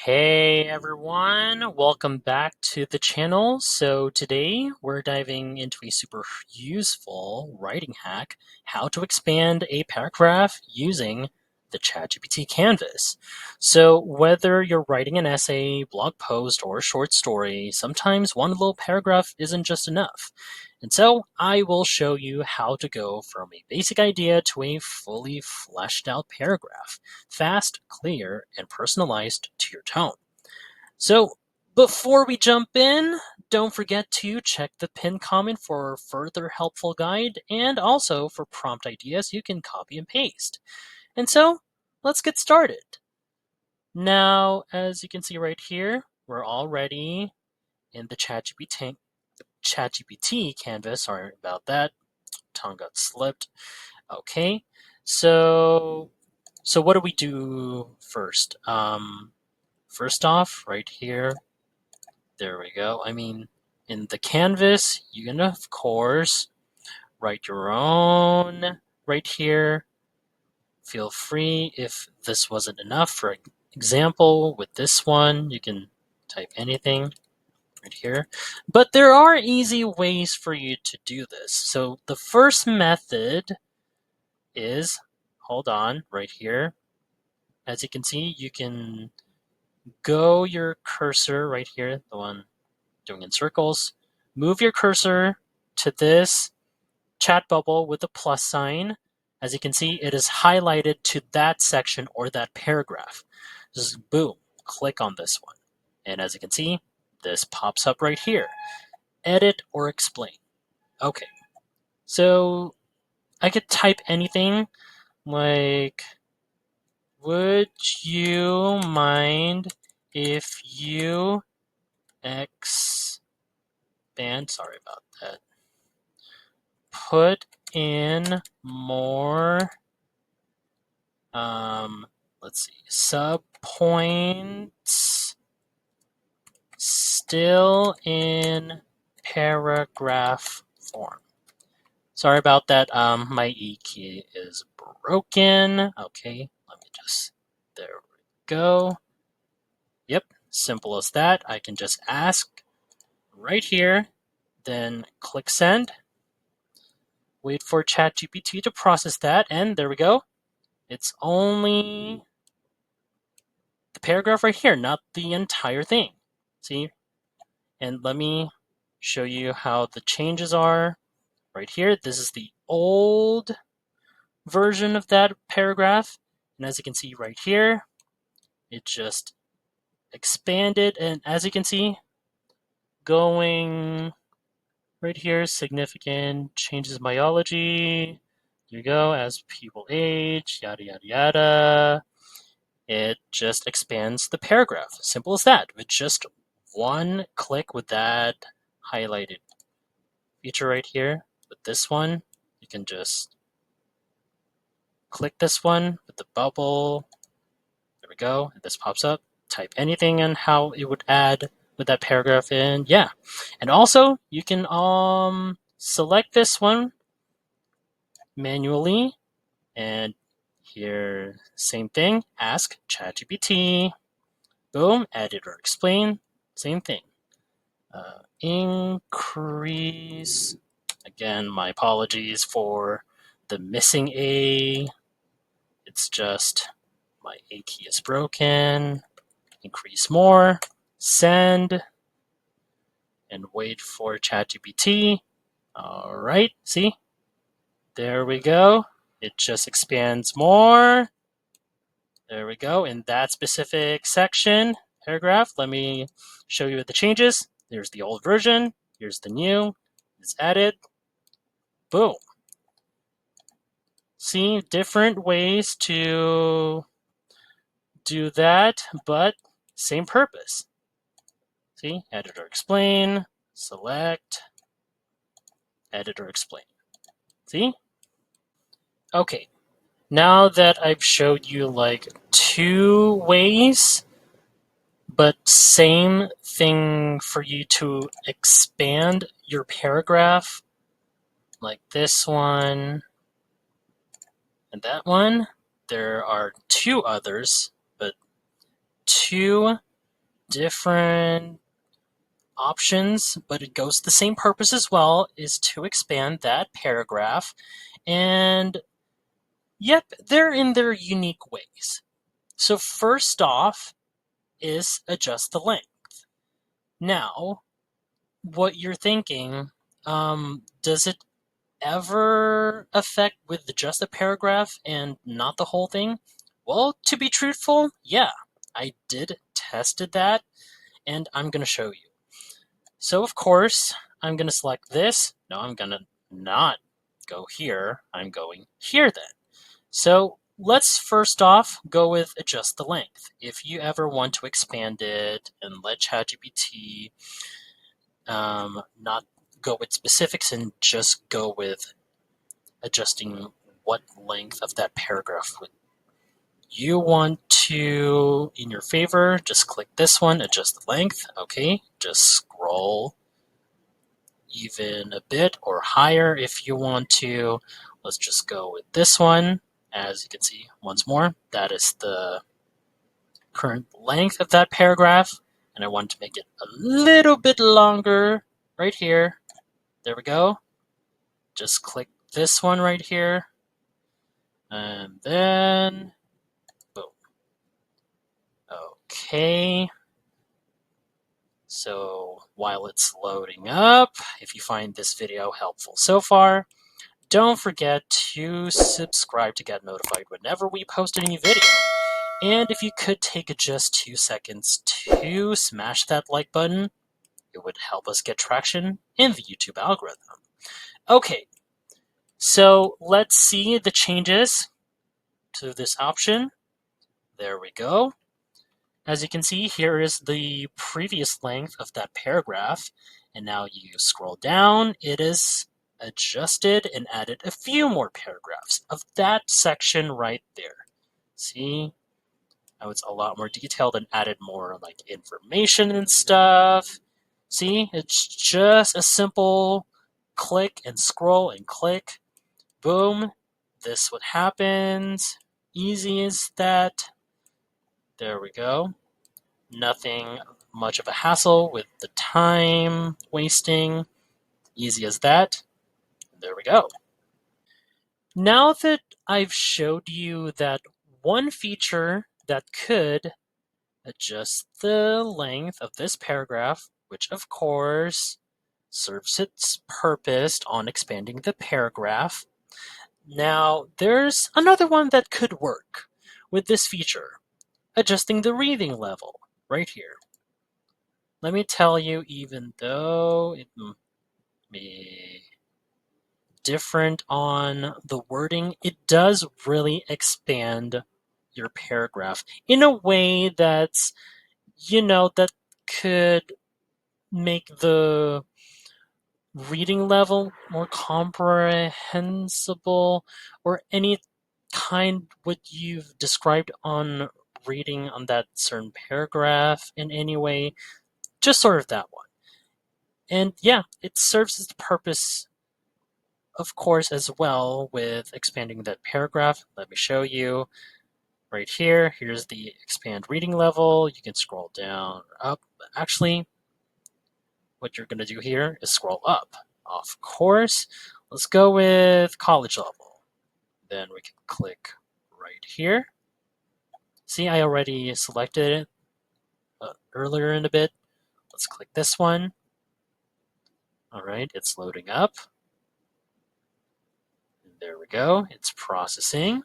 Hey everyone, welcome back to the channel. So today we're diving into a super useful writing hack, how to expand a paragraph using the ChatGPT Canvas. So whether you're writing an essay, blog post, or a short story, sometimes one little paragraph isn't just enough. And so I will show you how to go from a basic idea to a fully fleshed out paragraph, fast, clear, and personalized to your tone. So before we jump in, don't forget to check the pinned comment for further helpful guide and also for prompt ideas you can copy and paste. And so let's get started. Now, as you can see right here, we're already in the ChatGPT Canvas. Sorry about that. Tongue got slipped. Okay, so what do we do first? First off, right here, there we go. In the canvas, you can of course write your own right here. Feel free if this wasn't enough. For example, with this one, you can type anything right here. But there are easy ways for you to do this. So the first method is, hold on, right here. As you can see, you can go your cursor right here, the one doing in circles, move your cursor to this chat bubble with a plus sign. As you can see, it is highlighted to that section or that paragraph. Just boom, click on this one. And as you can see, this pops up right here. Edit or explain. Okay, so I could type anything like, would you mind if you expand, sorry about that, put in more, let's see, subpoints still in paragraph form. Sorry about that. My E key is broken. Okay, let me just, there we go. Yep, simple as that. I can just ask right here, then click send. Wait for ChatGPT to process that, and there we go. It's only the paragraph right here, not the entire thing. See? And let me show you how the changes are right here. This is the old version of that paragraph. And as you can see right here, it just expanded. And as you can see, going right here, significant changes in biology. There you go, as people age, yada, yada, yada. It just expands the paragraph. Simple as that. With just one click with that highlighted feature right here. With this one, you can just click this one with the bubble. There we go. And this pops up. Type anything and how it would add with that paragraph in. Yeah. And also, you can select this one manually. And here, same thing. Ask ChatGPT. Boom. Edit or explain. Same thing. Increase. Again, my apologies for the missing A. It's just my A key is broken. Increase more. Send. And wait for ChatGPT. All right, see? There we go. It just expands more. There we go. In that specific section, paragraph, let me show you the changes. There's the old version. Here's the new. It's added. Boom. See, different ways to do that, but same purpose. See, edit or explain, select, edit or explain. See? Okay, now that I've showed you like two ways, but same thing for you to expand your paragraph, like this one and that one, there are two others, but two different options, but it goes to the same purpose as well, is to expand that paragraph. And yep, they're in their unique ways. So first off is adjust the length. Now, what you're thinking, does it ever affect with just a paragraph and not the whole thing? Well, to be truthful, yeah, I did tested that, and I'm going to show you. So of course, I'm going to select this. No, I'm going to not go here. I'm going here then. So let's first off go with adjust the length. If you ever want to expand it and let ChatGPT not go with specifics and just go with adjusting what length of that paragraph would you want to in your favor, just click this one, adjust the length. Okay, just scroll even a bit or higher if you want to. Let's just go with this one. As you can see, once more, that is the current length of that paragraph, and I want to make it a little bit longer right here. There we go. Just click this one right here, and then boom. Okay. So while it's loading up, if you find this video helpful so far, don't forget to subscribe to get notified whenever we post a new video. And if you could take just 2 seconds to smash that like button, it would help us get traction in the YouTube algorithm. Okay, so let's see the changes to this option. There we go. As you can see, here is the previous length of that paragraph. And now you scroll down, it is adjusted and added a few more paragraphs of that section right there. See? Now it's a lot more detailed and added more like information and stuff. See? It's just a simple click and scroll and click. Boom. This what happens. Easy as that. There we go. Nothing much of a hassle with the time wasting. Easy as that. There we go. Now that I've showed you that one feature that could adjust the length of this paragraph, which of course serves its purpose on expanding the paragraph, now there's another one that could work with this feature, adjusting the reading level right here. Let me tell you, even though it may be different on the wording, it does really expand your paragraph in a way that's, that could make the reading level more comprehensible, or any kind what you've described on reading on that certain paragraph in any way, just sort of that one. And yeah, it serves its purpose, of course, as well with expanding that paragraph. Let me show you right here. Here's the expand reading level. You can scroll down or up. Actually, what you're going to do here is scroll up. Of course, let's go with college level. Then we can click right here. See, I already selected it earlier in a bit. Let's click this one. All right, it's loading up. There we go. It's processing.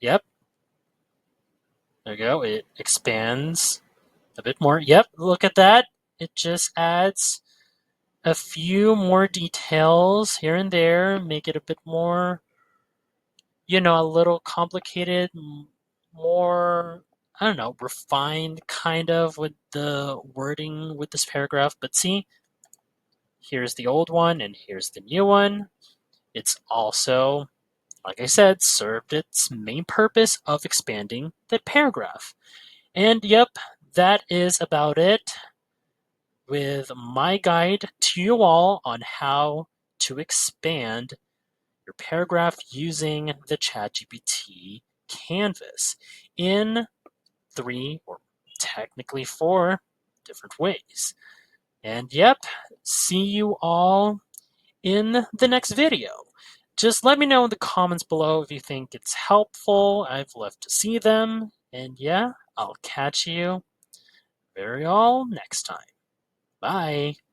Yep. There we go. It expands a bit more. Yep, look at that. It just adds a few more details here and there, make it a bit more, a little complicated, more, I don't know, refined kind of with the wording with this paragraph. But see, here's the old one and here's the new one. It's also, like I said, served its main purpose of expanding the paragraph. And yep, that is about it with my guide to you all on how to expand your paragraph using the ChatGPT Canvas in 3 or technically 4 different ways. And yep, see you all in the next video. Just let me know in the comments below if you think it's helpful. I've love to see them. And yeah, I'll catch you very all next time. Bye.